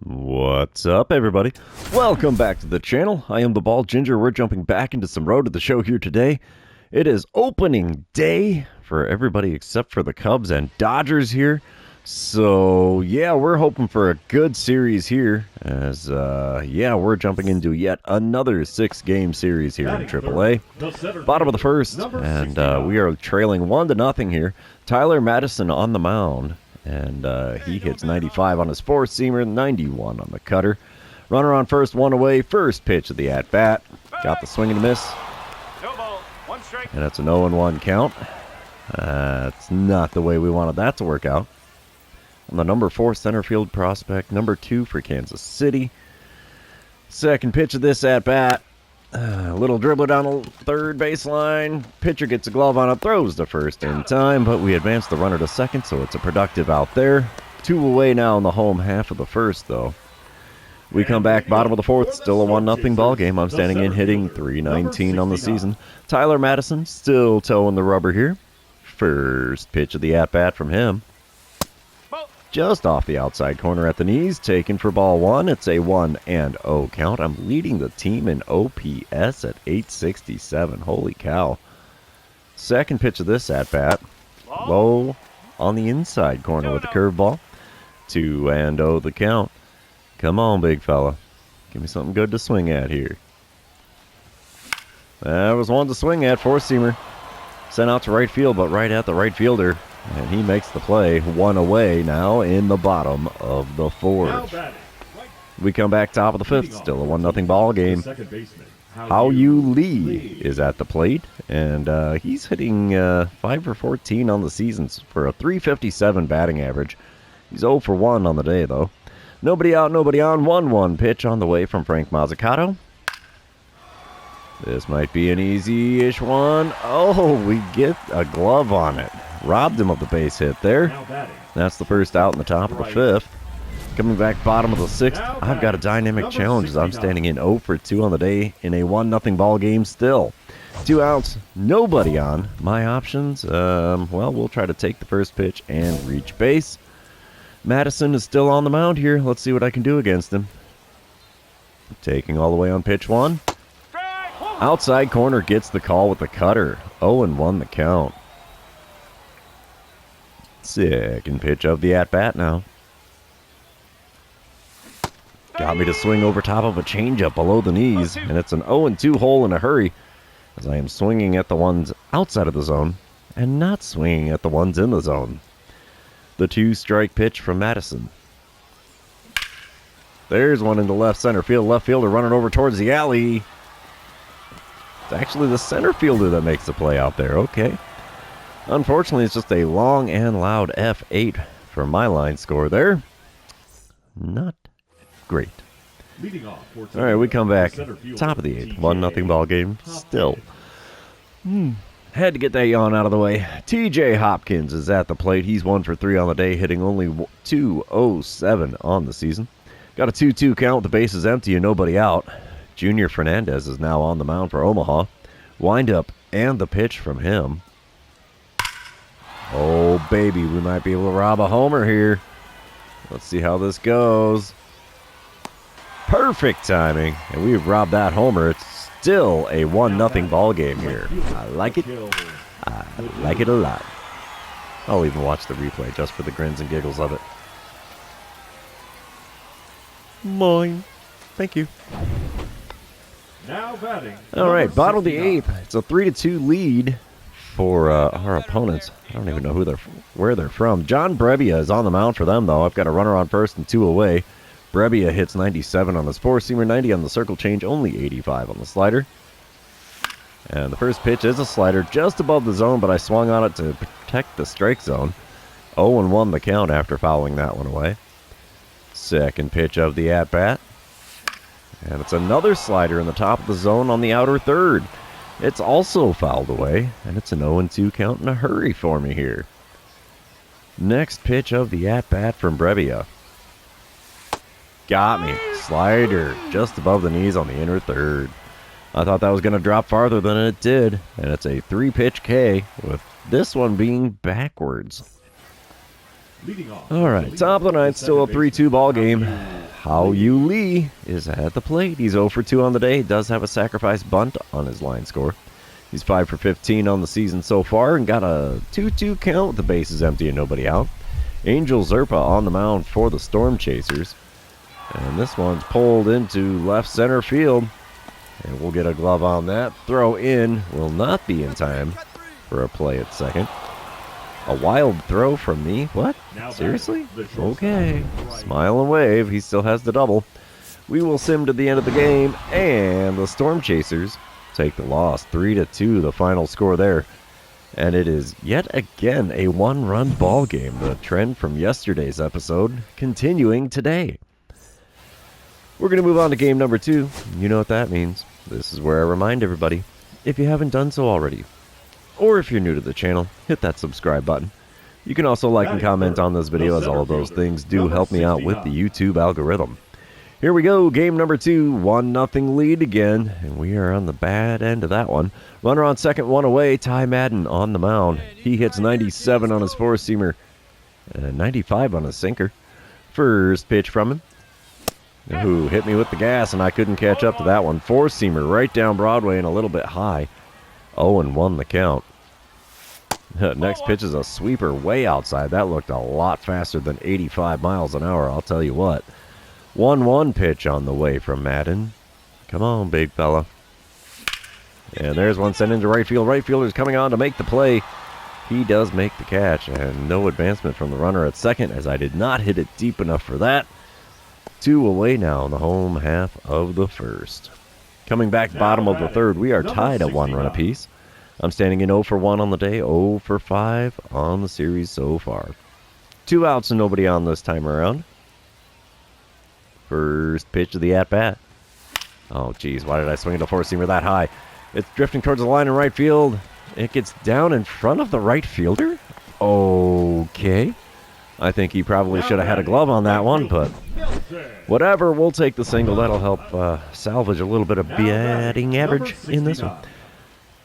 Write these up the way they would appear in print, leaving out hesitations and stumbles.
What's up, everybody? Welcome back to the channel. I am the Bald Ginger. We're jumping back into some Road to the Show here today. It is opening day for everybody except for the Cubs and Dodgers here. So, yeah, we're hoping for a good series here as, we're jumping into yet another 6-game series here in AAA. Bottom of the first, and we are trailing 1-0 here. Tyler Madison on the mound. And he hits 95 on his four-seamer, 91 on the cutter. Runner on first, one away. First pitch of the at-bat. Got the swing and a miss. And it's an 0-1 count. It's not the way we wanted that to work out. On the number 4 center field prospect, number 2 for Kansas City. Second pitch of this at-bat. A little dribbler down the third baseline. Pitcher gets a glove on it, throws to first in time, but we advance the runner to second, so it's a productive out there. 2 away now in the home half of the first, though. We come back bottom of the fourth, still a 1-0 ball game. I'm standing in hitting .319 on the season. Tyler Madison still toeing the rubber here. First pitch of the at-bat from him. Just off the outside corner at the knees, taken for ball 1. It's a 1-0 count. I'm leading the team in OPS at 867. Holy cow. Second pitch of this at-bat. Low on the inside corner with the curveball. 2-0 the count. Come on, big fella. Give me something good to swing at here. That was one to swing at. Four-seamer. Sent out to right field, but right at the right fielder. And he makes the play. 1 away now in the bottom of the fourth. We come back top of the fifth. Still a 1-0 ball game. How You Lee is at the plate. And he's hitting 5 for 14 on the season for a .357 batting average. He's 0 for 1 on the day, though. Nobody out, nobody on. 1-1 pitch on the way from Frank Mazzucato. This might be an easy-ish one. Oh, we get a glove on it. Robbed him of the base hit there. That's the first out in the top of the fifth. Coming back bottom of the sixth, I've got a dynamic challenge as I'm standing in 0 for 2 on the day in a 1-0 ball game still. 2 outs, nobody on. My options, we'll try to take the first pitch and reach base. Madison is still on the mound here. Let's see what I can do against him. Taking all the way on pitch 1. Outside corner gets the call with the cutter. 0-1 the count. Second pitch of the at-bat now. Got me to swing over top of a changeup below the knees, and it's an 0-2 hole in a hurry, as I am swinging at the ones outside of the zone and not swinging at the ones in the zone. The 2-strike pitch from Madison. There's one into left center field. Left fielder running over towards the alley. It's actually the center fielder that makes the play out there. Okay. Unfortunately, it's just a long and loud F8 for my line score there. Not great. All right, we come back. Top of the 8th. 1-0 ball game still. Had to get that yawn out of the way. TJ Hopkins is at the plate. He's 1 for 3 on the day, hitting only .207 on the season. Got a 2-2 count with the bases empty and nobody out. Junior Fernandez is now on the mound for Omaha. Windup and the pitch from him. Oh, baby, we might be able to rob a homer here. Let's see how this goes. Perfect timing, and we've robbed that homer. It's still a 1-0 ball game here. I like it. I like it a lot. I'll even watch the replay just for the grins and giggles of it. Mine. Thank you. Now batting. All right, bottom of the 8th. It's a 3-2 lead for our opponents. I don't even know where they're from. John Brebbia is on the mound for them, though. I've got a runner on first and 2 away. Brebbia hits 97 on his four-seamer, 90 on the circle change, only 85 on the slider. And the first pitch is a slider just above the zone, but I swung on it to protect the strike zone. 0-1 the count after fouling that one away. Second pitch of the at-bat. And it's another slider in the top of the zone on the outer third. It's also fouled away, and it's an 0-2 count in a hurry for me here. Next pitch of the at-bat from Brebbia. Got me. Slider just above the knees on the inner third. I thought that was going to drop farther than it did, and it's a 3-pitch K, with this one being backwards. All right, top of the ninth, still a 3-2 ball game. Hao Yu Lee is at the plate. He's 0 for 2 on the day. He does have a sacrifice bunt on his line score. He's 5 for 15 on the season so far and got a 2-2 count with the bases empty and nobody out. Angel Zerpa on the mound for the Storm Chasers. And this one's pulled into left center field. And we'll get a glove on that. Throw in will not be in time for a play at second. A wild throw from me? What? Seriously? Okay. Smile and wave. He still has the double. We will sim to the end of the game, and the Storm Chasers take the loss. 3-2, the final score there. And it is yet again a one-run ball game. The trend from yesterday's episode continuing today. We're going to move on to game number 2. You know what that means. This is where I remind everybody, if you haven't done so already, or if you're new to the channel, hit that subscribe button. You can also like and comment on this video, as all of those things do help me out with the YouTube algorithm. Here we go, game number 2, 1-0 lead again, and we are on the bad end of that one. Runner on second, one away, Ty Madden on the mound. He hits 97 on his four-seamer, 95 on his sinker. First pitch from him. Who hit me with the gas, and I couldn't catch up to that one. Four-seamer right down Broadway and a little bit high. 0-1 the count. Next pitch is a sweeper way outside. That looked a lot faster than 85 miles an hour, I'll tell you what. 1-1 pitch on the way from Madden. Come on, big fella. And there's one sent into right field. Right fielder's coming on to make the play. He does make the catch, and no advancement from the runner at second, as I did not hit it deep enough for that. 2 away now in the home half of the first. Coming back bottom of the third, we are tied at 1 run apiece. I'm standing in 0 for 1 on the day, 0 for 5 on the series so far. 2 outs and nobody on this time around. First pitch of the at-bat. Oh, geez, why did I swing at a four-seamer that high? It's drifting towards the line in right field. It gets down in front of the right fielder? Okay. I think he probably should have had a glove on that one, but whatever, we'll take the single. That'll help salvage a little bit of batting average in this one.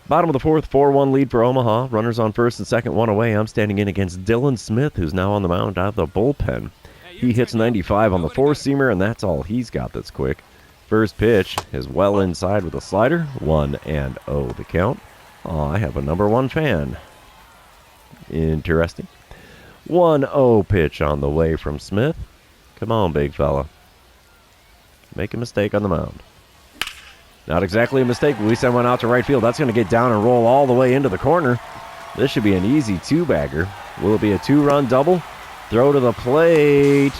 Bottom of the fourth, 4-1 lead for Omaha. Runners on first and second, 1 away. I'm standing in against Dylan Smith, who's now on the mound out of the bullpen. He hits 95 on the four-seamer, and that's all he's got that's quick. First pitch is well inside with a slider. 1-0 the count. Oh, I have a number 1 fan. Interesting. 1-0 pitch on the way from Smith. Come on, big fella. Make a mistake on the mound. Not exactly a mistake, but we send one out to right field. That's going to get down and roll all the way into the corner. This should be an easy 2-bagger. Will it be a 2-run double? Throw to the plate.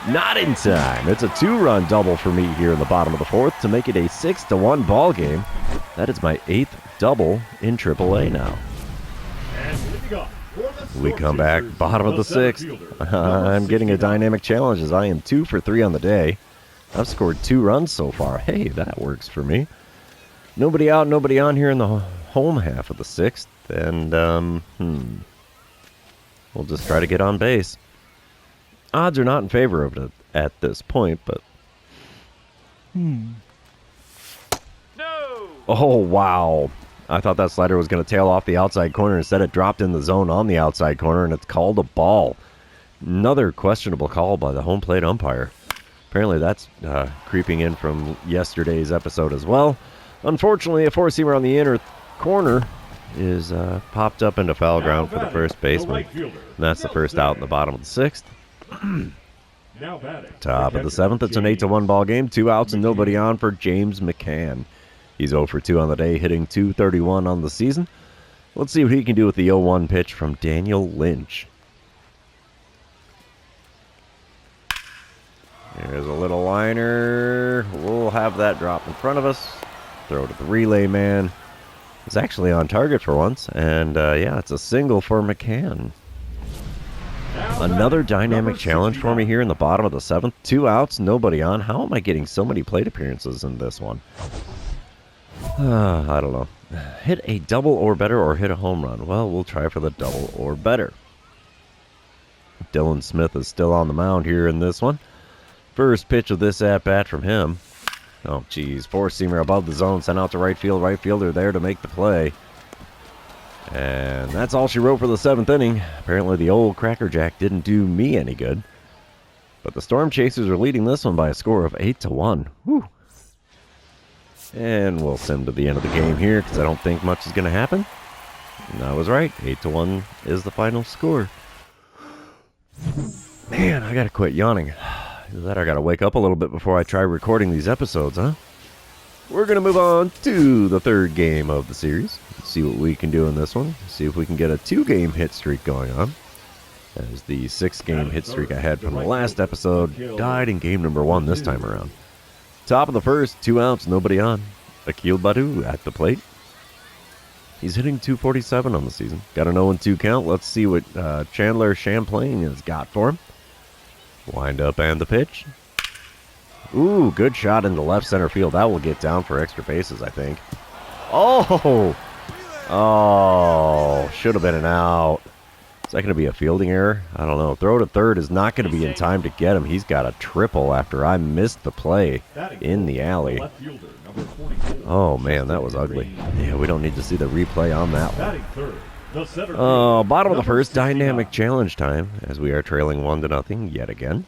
Not in time. It's a 2-run double for me here in the bottom of the fourth to make it a 6-1 ball game. That is my 8th double in AAA now. We come back bottom of the 6th. I'm getting a dynamic challenge as I am 2 for 3 on the day. I've scored 2 runs so far. Hey, that works for me. Nobody out, nobody on here in the home half of the 6th. And, we'll just try to get on base. Odds are not in favor of it at this point, but... No! Oh, wow. I thought that slider was going to tail off the outside corner. Instead, it dropped in the zone on the outside corner, and it's called a ball. Another questionable call by the home plate umpire. Apparently, that's creeping in from yesterday's episode as well. Unfortunately, a four-seamer on the inner corner is popped up into foul ground for the first baseman. And that's the first out in the bottom of the 6th. Top of the 7th, it's an 8-1 ball game. 2 outs and nobody on for James McCann. He's 0 for 2 on the day, hitting .231 on the season. Let's see what he can do with the 0-1 pitch from Daniel Lynch. There's a little liner. We'll have that drop in front of us. Throw to the relay man. It's actually on target for once. And, yeah, it's a single for McCann. Another dynamic challenge for me here in the bottom of the 7th. 2 outs, nobody on. How am I getting so many plate appearances in this one? I don't know. Hit a double or better or hit a home run. Well, we'll try for the double or better. Dylan Smith is still on the mound here in this one. First pitch of this at-bat from him. Oh, geez. Four-seamer above the zone. Sent out to right field. Right fielder there to make the play. And that's all she wrote for the 7th inning. Apparently the old Cracker Jack didn't do me any good. But the Storm Chasers are leading this one by a score of 8-1. Whew. And we'll send to the end of the game here because I don't think much is going to happen. And I was right. 8-1 is the final score. Man, I got to quit yawning. Either that or I got to wake up a little bit before I try recording these episodes, huh? We're going to move on to the third game of the series. Let's see what we can do in this one. See if we can get a 2-game hit streak going on. As the 6-game hit streak I had from the last episode died in game number 1 this time around. Top of the first, 2 outs, nobody on. Akil Baddoo at the plate. He's hitting .247 on the season. Got an 0-2 count. Let's see what Chandler Champlain has got for him. Wind up and the pitch. Ooh, good shot into left center field. That will get down for extra bases, I think. Oh! Oh, should have been an out. Is that going to be a fielding error? I don't know. Throw to third is not going to be in time to get him. He's got a triple after I missed the play in the alley. Oh, man, that was ugly. Yeah, we don't need to see the replay on that one. Oh, bottom of the first, dynamic challenge time as we are trailing 1-0 yet again.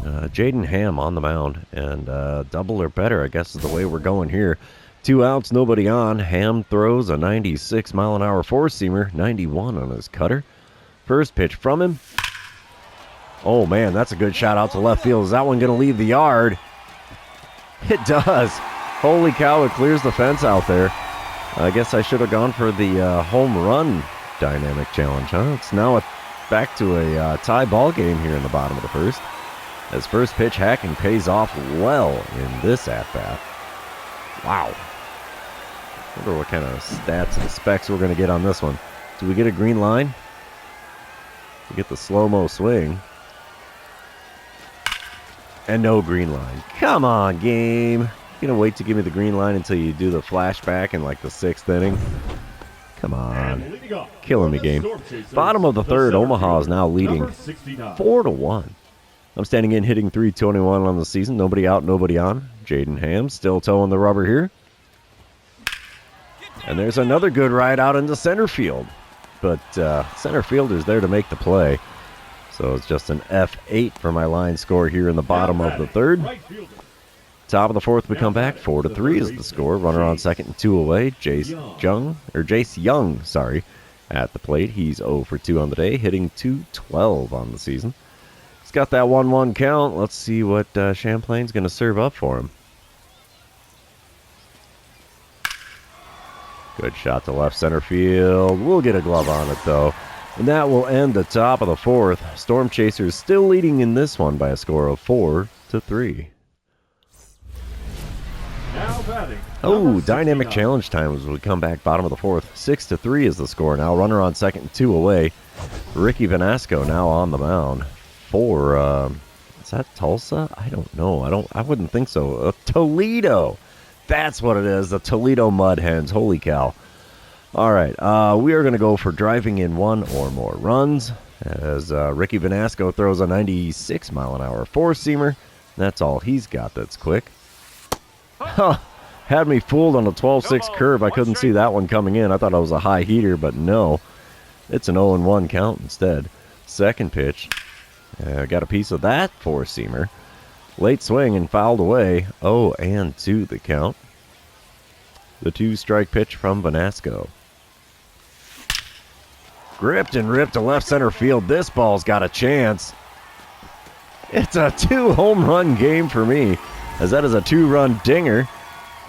Jaden Ham on the mound, and double or better, I guess, is the way we're going here. 2 outs, nobody on. Ham throws a 96-mile-an-hour four-seamer, 91 on his cutter. First pitch from him. Oh, man, that's a good shot out to left field. Is that one going to leave the yard? It does. Holy cow, it clears the fence out there. I guess I should have gone for the home run dynamic challenge, huh? It's now back to a tie ball game here in the bottom of the first. As first pitch hacking pays off well in this at-bat. Wow. Wonder what kind of stats and specs we're going to get on this one. Do we get a green line? We get the slow-mo swing. And no green line. Come on, game. You're going to wait to give me the green line until you do the flashback in like the 6th inning? Come on. Killing me, game. Bottom of the third, Omaha is now leading 4-1. I'm standing in, hitting .321 on the season. Nobody out, nobody on. Jaden Ham still towing the rubber here. And there's another good ride out into center field. But center fielder's there to make the play. So it's just an F8 for my line score here in the bottom of the third. Top of the fourth, we come back. 4-3 is the score. Runner on second and 2 away. Jace Young, at the plate. He's 0 for 2 on the day, hitting .212 on the season. He's got that 1-1 count. Let's see what Champlain's going to serve up for him. Good shot to left center field. We'll get a glove on it, though. And that will end the top of the fourth. Storm Chasers still leading in this one by a score of 4-3. Oh, dynamic challenge time as we come back bottom of the fourth. 6-3 is the score now. Runner on second and 2 away. Ricky Vanasco now on the mound for, is that Tulsa? I don't know. I wouldn't think so. Toledo. That's what it is. The Toledo Mud Hens. Holy cow. All right. We are going to go for driving in 1 or more runs as Ricky Vanasco throws a 96-mile-an-hour four-seamer. That's all he's got that's quick. Huh. Had me fooled on a 12-6 curve. I couldn't see that one coming in. I thought it was a high heater, but no. It's an 0-1 count instead. Second pitch. Got a piece of that four-seamer. Late swing and fouled away. 0-2 the count. The 2-strike pitch from Vanasco. Gripped and ripped to left center field. This ball's got a chance. It's a 2-home run game for me, as that is a 2-run dinger,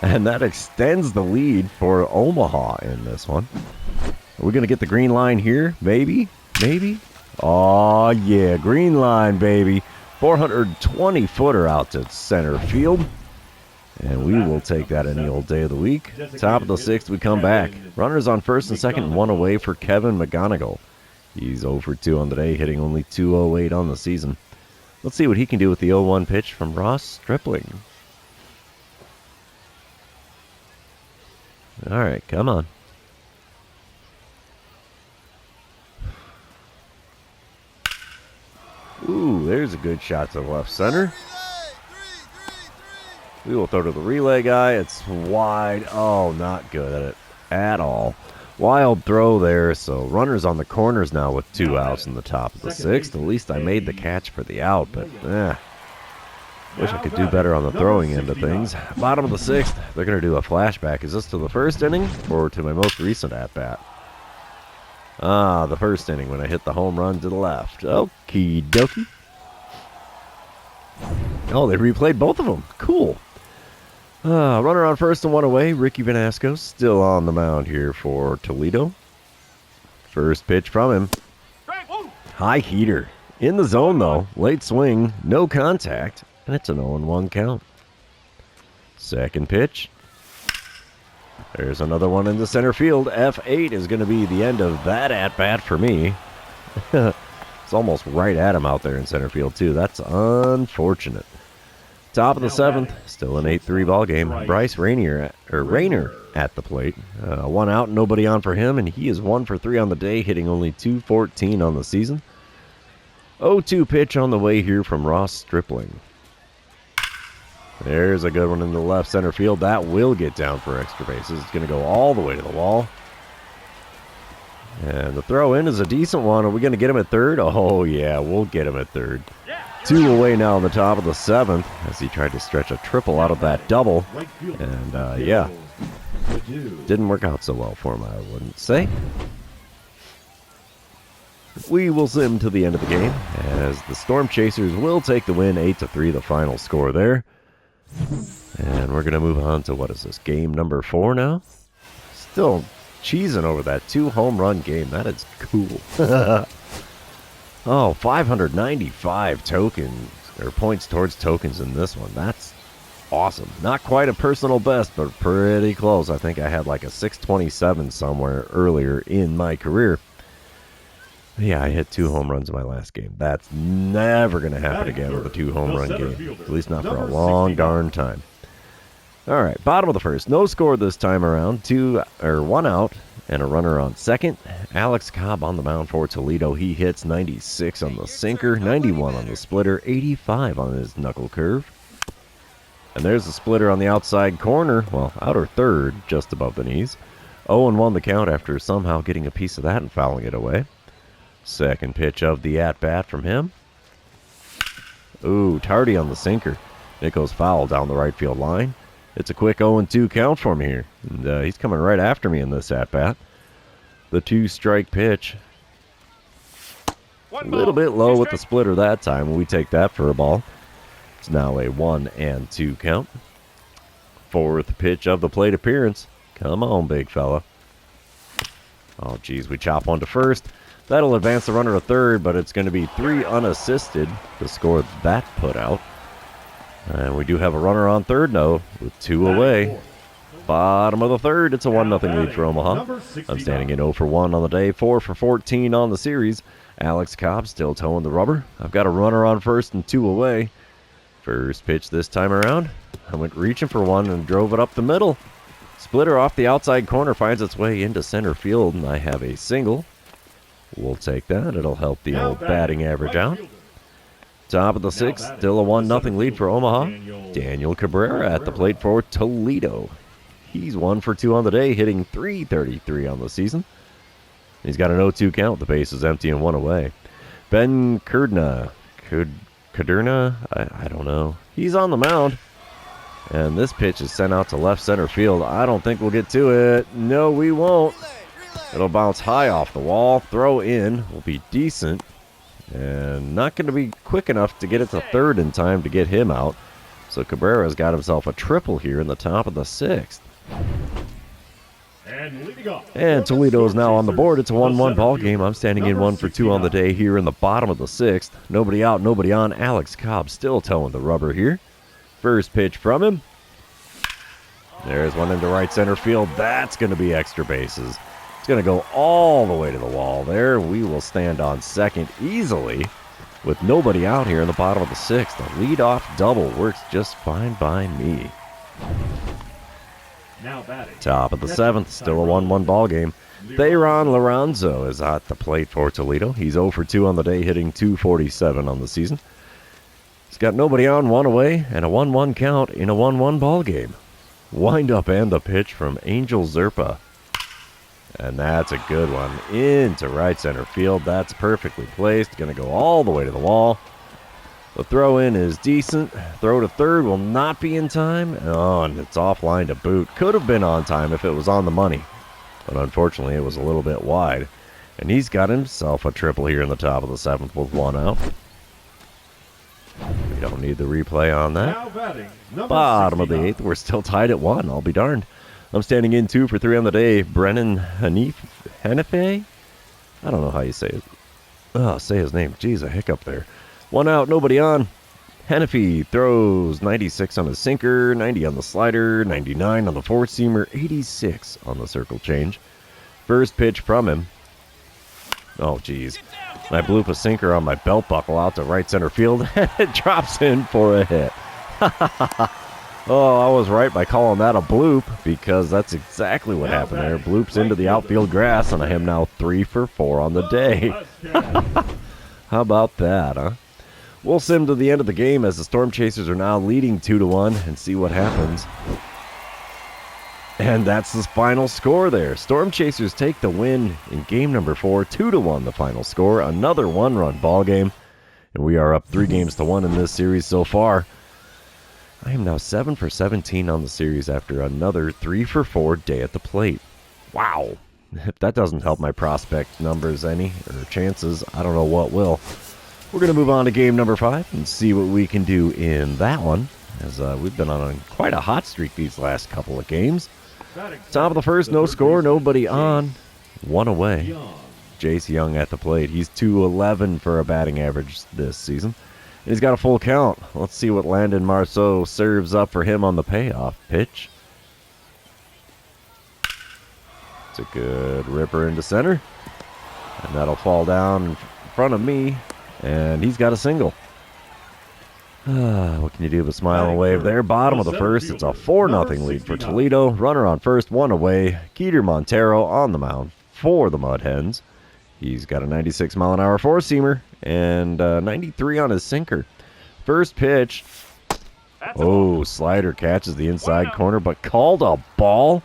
and that extends the lead for Omaha in this one. Are we going to get the green line here? Maybe? Maybe? Oh, yeah, green line, baby. 420-footer out to center field. And we will take that any old day of the week. Top of the sixth, we come back. Runners on first and second, 1 away for Kevin McGonigal. He's 0 for 2 on the day, hitting only .208 on the season. Let's see what he can do with the 0-1 pitch from Ross Stripling. All right, come on. Ooh, there's a good shot to left center. We will throw to the relay guy. It's wide. Oh, not good at it at all. Wild throw there, so runners on the corners now with 2 outs in the top of the 6th. At least I made the catch for the out, but wish I could do better on the throwing end of things. Bottom of the 6th, they're going to do a flashback. Is this to the first inning or to my most recent at-bat? The first inning when I hit the home run to the left. Okie dokie. Oh, they replayed both of them. Cool. Runner on first and 1 away. Ricky Vanasco still on the mound here for Toledo. First pitch from him. High heater. In the zone, though. Late swing. No contact. And it's an 0-1 count. Second pitch. There's another one into center field. F8 is going to be the end of that at-bat for me. It's almost right at him out there in center field, too. That's unfortunate. Top of the 7th, still an 8-3 ball game. Bryce Rayner at the plate. 1 out, nobody on for him, and he is 1 for 3 on the day, hitting only .214 on the season. 0-2 pitch on the way here from Ross Stripling. There's a good one in the left center field. That will get down for extra bases. It's going to go all the way to the wall. And the throw in is a decent one. Are we going to get him at third? Oh, yeah, we'll get him at third. 2 away now on the top of the 7th as he tried to stretch a triple out of that double. And, yeah, didn't work out so well for him, I wouldn't say. We will sim to the end of the game as the Storm Chasers will take the win, 8-3, the final score there. And we're going to move on to, what is this, game number 4 now? Still cheesing over that 2 home run game. That is cool. Oh, 595 tokens, or points towards tokens in this one. That's awesome. Not quite a personal best, but pretty close. I think I had like a 627 somewhere earlier in my career. Yeah, I hit 2 home runs in my last game. That's never going to happen again with a 2 home run game. At least not for a long darn time. All right, bottom of the first. No score this time around. 1 out and a runner on second. Alex Cobb on the mound for Toledo. He hits 96 on the sinker, 91 on the splitter, 85 on his knuckle curve. And there's the splitter on the outside corner. Well, outer third, just above the knees. 0-1 the count after somehow getting a piece of that and fouling it away. Second pitch of the at-bat from him. Ooh, tardy on the sinker. It goes foul down the right field line. It's a quick 0-2 count for me here. And he's coming right after me in this at-bat. The 2-strike pitch. A little bit low with the splitter that time. We take that for a ball. It's now a 1-2 count. Fourth pitch of the plate appearance. Come on, big fella. Oh, geez, we chop one to first. That'll advance the runner to third, but it's going to be 3 unassisted to score that put out. And we do have a runner on third now with 2 away. Bottom of the third, it's a 1-0 lead for Omaha. I'm standing in 0 for 1 on the day, 4 for 14 on the series. Alex Cobb still towing the rubber. I've got a runner on first and 2 away. First pitch this time around. I went reaching for one and drove it up the middle. Splitter off the outside corner finds its way into center field, and I have a single. We'll take that. It'll help the old batting average out. Top of the 6th, still a 1-0 lead for Omaha. Daniel Cabrera at the plate for Toledo. He's 1 for 2 on the day, hitting .333 on the season. He's got an 0-2 count. The base is empty and 1 away. Ben Kudrna, I don't know. He's on the mound. And this pitch is sent out to left center field. I don't think we'll get to it. No, we won't. It'll bounce high off the wall. Throw in will be decent. And not going to be quick enough to get it to third in time to get him out. So Cabrera's got himself a triple here in the top of the 6th. And Toledo is now on the board. It's a 1-1 ball game. I'm standing in 1 for 2 on the day here in the bottom of the 6th. Nobody out, nobody on. Alex Cobb still towing the rubber here. First pitch from him. There's one into right center field. That's going to be extra bases. It's going to go all the way to the wall there. We will stand on second easily with nobody out here in the bottom of the 6th. A leadoff double works just fine by me. Top of the 7th, still a 1-1 ball game. Thayron Lorenzo is at the plate for Toledo. He's 0 for 2 on the day, hitting .247 on the season. He's got nobody on, 1 away, and a 1-1 count in a 1-1 ball game. Wind up and the pitch from Angel Zerpa. And that's a good one into right center field. That's perfectly placed. Going to go all the way to the wall. The throw in is decent. Throw to third will not be in time. Oh, and it's offline to boot. Could have been on time if it was on the money. But unfortunately, it was a little bit wide. And he's got himself a triple here in the top of the 7th with 1 out. We don't need the replay on that. Now batting, number Bottom of the 69. 8th. We're still tied at 1. I'll be darned. I'm standing in 2 for 3 on the day. Brennan Hanife? I don't know how you say it. Oh, say his name. Jeez, a hiccup there. 1 out, nobody on. Hanife throws 96 on his sinker, 90 on the slider, 99 on the four-seamer, 86 on the circle change. First pitch from him. Oh, jeez. I blew up a sinker on my belt buckle out to right center field, and it drops in for a hit. Oh, I was right by calling that a bloop, because that's exactly what happened there. Bloops into the outfield grass, and I am now 3 for 4 on the day. How about that, huh? We'll sim to the end of the game as the Storm Chasers are now leading 2-1 and see what happens. And that's the final score there. Storm Chasers take the win in game number 4, 2-1 the final score. Another one-run ball game, and we are up 3-1 in this series so far. I am now 7 for 17 on the series after another 3 for 4 day at the plate. Wow. If that doesn't help my prospect numbers any, or chances, I don't know what will. We're going to move on to game number 5 and see what we can do in that one, as we've been on quite a hot streak these last couple of games. Top of the first, no score, nobody on. 1 away. Jace Young at the plate. He's 211 for a batting average this season. And he's got a full count. Let's see what Landon Marceau serves up for him on the payoff pitch. It's a good ripper into center. And that'll fall down in front of me. And he's got a single. What can you do but smile and wave there? Bottom of the first, it's a 4-0 lead for Toledo. Runner on first, 1 away. Keeter Montero on the mound for the Mud Hens. He's got a 96-mile-an-hour four-seamer and 93 on his sinker. First pitch. Oh, slider catches the inside corner, but called a ball.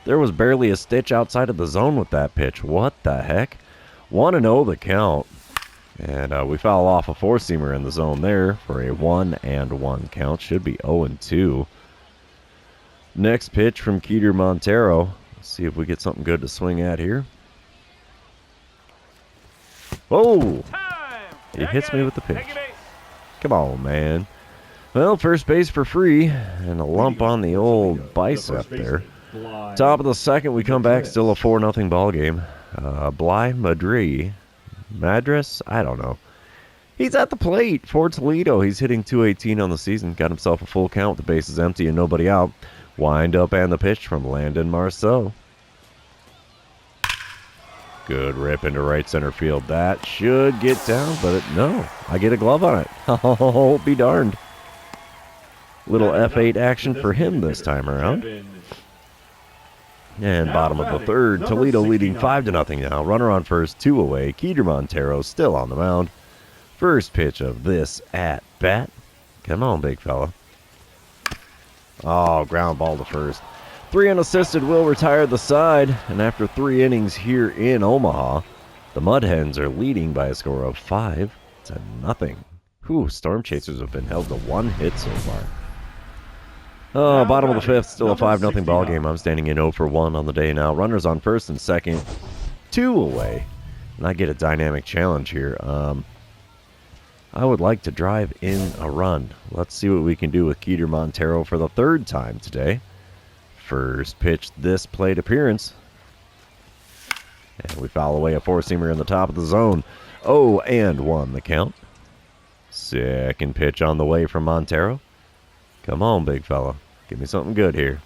There was barely a stitch outside of the zone with that pitch. What the heck? 1-0 the count. And we foul off a four-seamer in the zone there for a 1-1 count. Should be 0-2. Next pitch from Keeter Montero. Let's see if we get something good to swing at here. Oh! He hits me with the pitch. Come on, man. Well, first base for free, and a lump on the old bicep there. Top of the second, we come back, still a 4-0 ball game. Bly Madras? I don't know. He's at the plate for Toledo. He's hitting .218 on the season. Got himself a full count with the bases empty and nobody out. Wind up and the pitch from Landon Marceau. Good rip into right center field. That should get down, but no. I get a glove on it. Oh, be darned. Little F8 action for him this time around. And bottom of the third, Toledo leading 5-0 now. Runner on first, 2 away. Keeter Montero still on the mound. First pitch of this at bat. Come on, big fella. Oh, ground ball to first. 3 unassisted will retire the side. And after 3 innings here in Omaha, the Mud Hens are leading by a score of 5-0. Whew, Storm Chasers have been held to 1 hit so far. Oh, bottom of the 5th, still a 5-0 ball game. I'm standing in 0 for 1 on the day now. Runners on first and second, 2 away. And I get a dynamic challenge here. I would like to drive in a run. Let's see what we can do with Keeter Montero for the 3rd time today. First pitch this plate appearance. And we foul away a four-seamer in the top of the zone. 0-1 the count. Second pitch on the way from Montero. Come on, big fella. Give me something good here.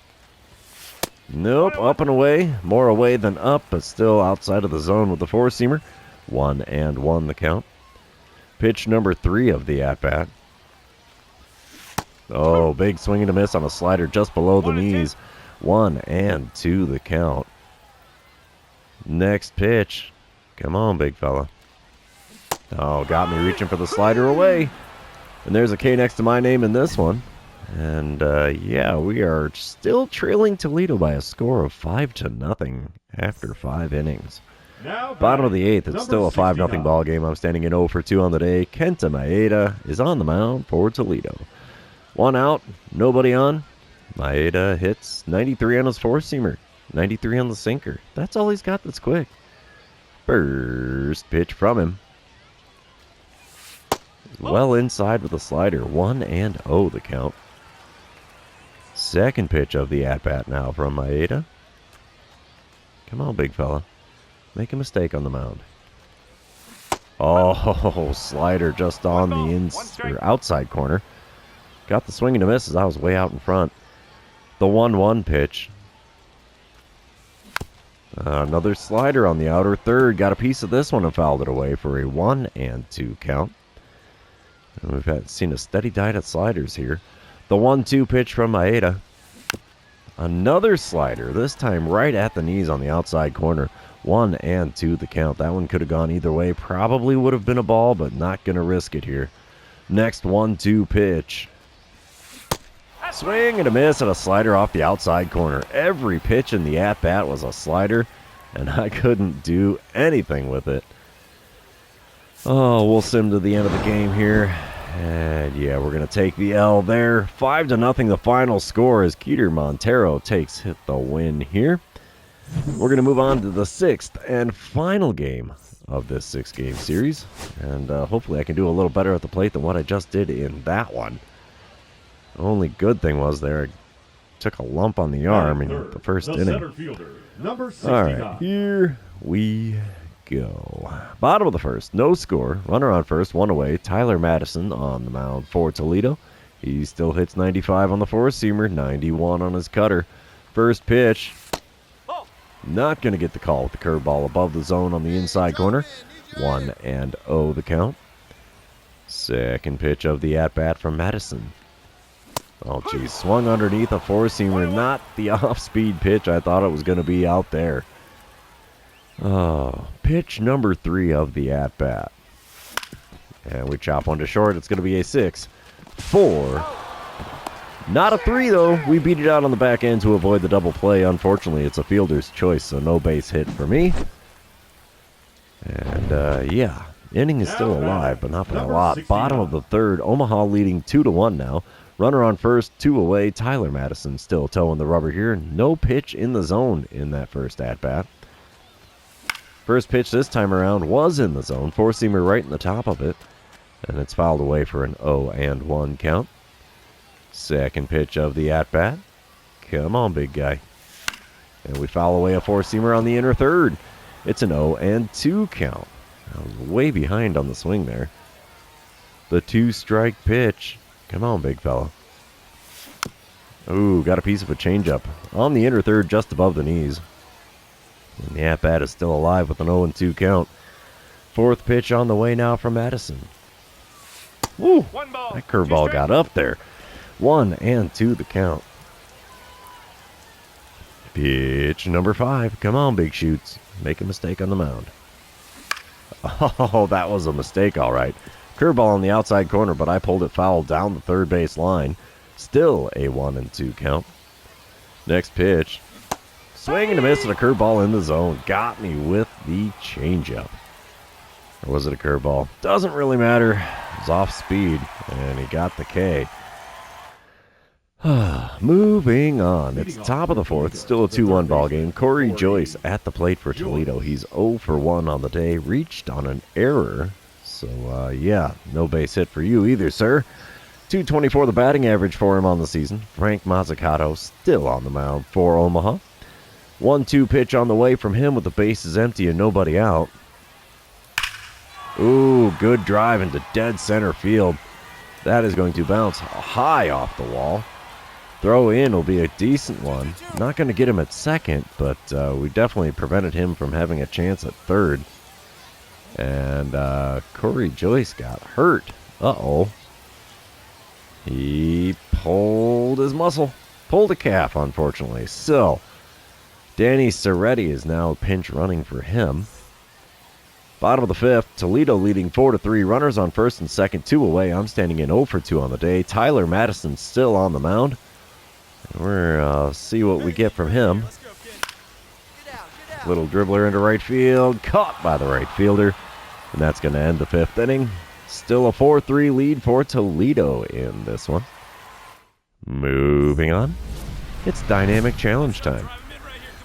Nope, up and away. More away than up, but still outside of the zone with the four-seamer. 1-1 the count. Pitch number 3 of the at-bat. Oh, big swing and a miss on a slider just below the knees. 1-2 the count. Next pitch. Come on, big fella. Oh, got me reaching for the slider away. And there's a K next to my name in this one. And yeah, we are still trailing Toledo by a score of 5-0 after 5 innings. Now Bottom of the batting, 8th, it's number still a 5-0 69. ball game. I'm standing in 0 for 2 on the day. Kenta Maeda is on the mound for Toledo. 1 out, nobody on. Maeda hits 93 on his four-seamer, 93 on the sinker. That's all he's got that's quick. First pitch from him. Well inside with a slider. 1-0 the count. Second pitch of the at-bat now from Maeda. Come on, big fella. Make a mistake on the mound. Oh, slider just on the outside corner. Got the swing and a miss as I was way out in front. The 1-1 pitch. Another slider on the outer third. Got a piece of this one and fouled it away for a 1-2 count. And we've seen a steady diet of sliders here. The 1-2 pitch from Maeda. Another slider, this time right at the knees on the outside corner. 1-2 the count. That one could have gone either way. Probably would have been a ball, but not going to risk it here. Next 1-2 pitch. Swing and a miss and a slider off the outside corner. Every pitch in the at-bat was a slider, and I couldn't do anything with it. Oh, we'll sim to the end of the game here. And yeah, we're going to take the L there. 5-0 the final score as Keter Montero takes the win here. We're going to move on to the 6th and final game of this 6-game series. And hopefully I can do a little better at the plate than what I just did in that one. The only good thing was there, I took a lump on the arm in the first inning. Center fielder, number 69. All right, here we go. Bottom of the first, no score. Runner on first, one away. Tyler Madison on the mound for Toledo. He still hits 95 on the four-seamer, 91 on his cutter. First pitch. Not going to get the call with the curveball above the zone on the inside corner. 1-0 the count. Second pitch of the at-bat from Madison. Oh, geez. Swung underneath a four-seamer. Not the off-speed pitch I thought it was going to be out there. Oh, pitch number 3 of the at-bat. And we chop one to short. It's going to be a 6-4. Not a 3, though. We beat it out on the back end to avoid the double play. Unfortunately, it's a fielder's choice, so no base hit for me. And, yeah, inning is still alive, but not by a lot. Bottom of the third, Omaha leading 2-1 now. Runner on first, 2 away. Tyler Madison still towing the rubber here. No pitch in the zone in that first at-bat. First pitch this time around was in the zone. Four-seamer right in the top of it. And it's fouled away for an 0-1 count. Second pitch of the at-bat. Come on, big guy. And we foul away a four-seamer on the inner third. It's an 0-2 count. I was way behind on the swing there. The 2-strike pitch. Come on, big fella. Ooh, got a piece of a changeup on the inner third just above the knees. And the at-bat is still alive with an 0-2 count. Fourth pitch on the way now from Madison. Woo! That curveball got up there. 1-2 the count. Pitch number 5. Come on, big shoots. Make a mistake on the mound. Oh, that was a mistake, all right. Curveball on the outside corner, but I pulled it foul down the third base line. Still a 1-2 count. Next pitch. Swing and a miss and a curveball in the zone. Got me with the changeup. Or was it a curveball? Doesn't really matter. It was off speed, and he got the K. Moving on. It's top of the fourth. Still a 2-1 ball game. Corey Joyce at the plate for Toledo. He's 0 for 1 on the day. Reached on an error. So, yeah, no base hit for you either, sir. .224 the batting average for him on the season. Frank Mazzucato still on the mound for Omaha. 1-2 pitch on the way from him with the bases empty and nobody out. Ooh, good drive into dead center field. That is going to bounce high off the wall. Throw in will be a decent one. Not going to get him at second, but we definitely prevented him from having a chance at third. And Corey Joyce got hurt. Uh-oh. He pulled his muscle. Pulled a calf, unfortunately. So, Danny Soretti is now pinch running for him. Bottom of the fifth, Toledo leading 4-3. Runners on first and second, 2 away. I'm standing in 0 for 2 on the day. Tyler Madison still on the mound. We're see what we get from him. Little dribbler into right field, caught by the right fielder, and that's going to end the fifth inning. Still a 4-3 lead for Toledo in this one. Moving on, it's dynamic challenge time.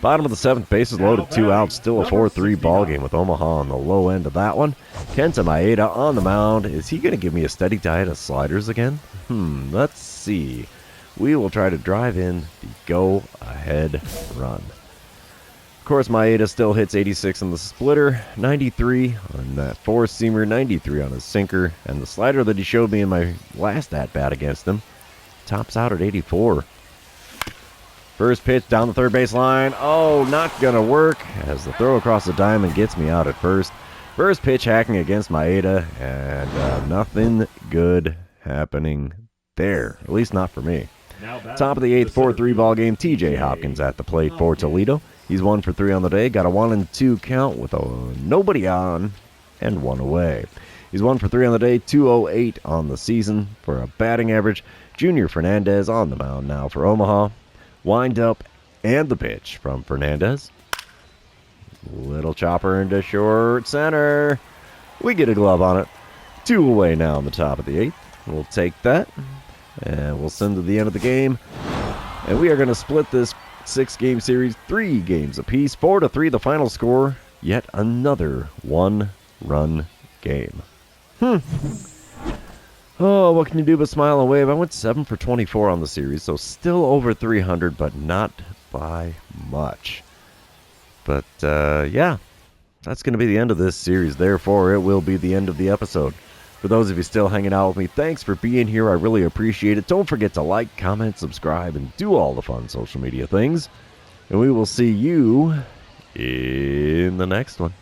Bottom of the seventh, bases loaded, 2 outs. Still a 4-3 ball game with Omaha on the low end of that one. Kenta Maeda on the mound. Is he going to give me a steady diet of sliders again? Let's see. We will try to drive in the go-ahead run. Of course, Maeda still hits 86 on the splitter, 93 on that four-seamer, 93 on his sinker, and the slider that he showed me in my last at-bat against him tops out at 84. First pitch down the third base line. Oh, not going to work as the throw across the diamond gets me out at first. First pitch hacking against Maeda, and nothing good happening there, at least not for me. Top of the eighth, 4-3 ball game. TJ Hopkins at the plate for Toledo. He's 1 for 3 on the day. Got a 1-2 count with nobody on and 1 away. He's 1 for 3 on the day, 208 on the season for a batting average. Junior Fernandez on the mound now for Omaha. Wind up and the pitch from Fernandez. Little chopper into short center. We get a glove on it. 2 away now on the top of the eighth. We'll take that. And we'll send to the end of the game. And we are going to split this 6-game series 3 games apiece. 4-3 the final score. Yet another 1-run game. Oh, what can you do but smile and wave? I went 7 for 24 on the series, so still over 300, but not by much. But, yeah, that's going to be the end of this series. Therefore, it will be the end of the episode. For those of you still hanging out with me, thanks for being here. I really appreciate it. Don't forget to like, comment, subscribe, and do all the fun social media things. And we will see you in the next one.